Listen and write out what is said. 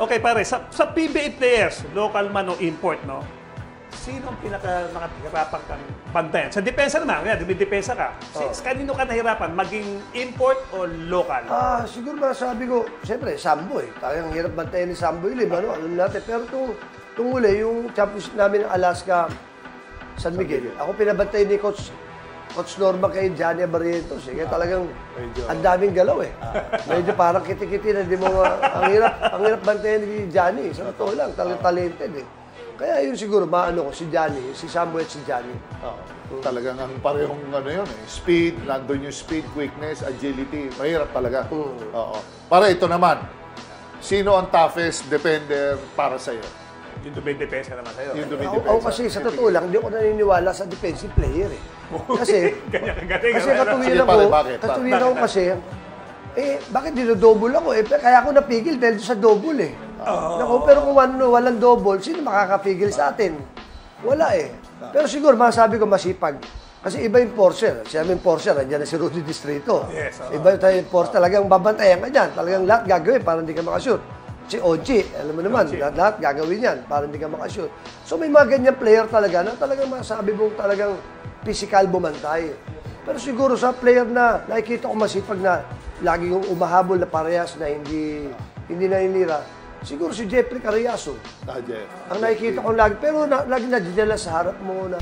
Okay, pare, sa PBA players, local man o import, no? Sino ang nakahirapan kang bantayan? Sa depensa naman, dumidepensa ka. Kanino ka nahirapan? Maging import o local? Siguro masasabi ko, siyempre, Sambo eh. Talagang hirap bantayan ni Sambo yun, alam natin. Pero itong huli, yung championship namin ng Alaska, San Miguel, ako pinabantay ni Coach Norma kay Johnny Barrientos. Kaya talagang ang daming galaw eh. Medyo parang kiti-kiti na, ang hirap bantayan ni Johnny. Sa totoo lang, talagang talented eh. Kaya yun siguro, maano ko, si Johnny, si Sambo at si Johnny. Talagang ang parehong yun eh. Speed, nandun yung speed, quickness, agility. Mahirap talaga. Oo. Para ito naman, sino ang toughest defender para sa'yo? Yung dumidepensa naman sa'yo. Ako kasi, sa totoo lang, hindi ako naniniwala sa defensive player eh. Kasi katuwiran ako kasi, bakit dinodouble ako eh? Kaya ako napigil dahil sa double eh. Pero kung walang double, sino makakapigil sa atin? Wala eh. Pero siguro, masasabi ko masipag. Kasi iba yung Porcher. Siya yung Porcher, nandiyan na si Rudy Distrito. Yes, iba yung Porcher, talagang babantayan ka dyan. Talagang lahat gagawin para hindi ka makashoot. Si Oji, alam mo naman, lahat gagawin yan para hindi ka makashoot. So may mga ganyan player talaga na talagang masasabi mong talagang physical bumantay. Pero siguro sa player na nakikita ko masipag na lagi yung umahabol na parehas na hindi naninira, siguro si Jeffrey Cariaso. Ang nakikita ko lagi, pero lagi nadidala sa harap mo na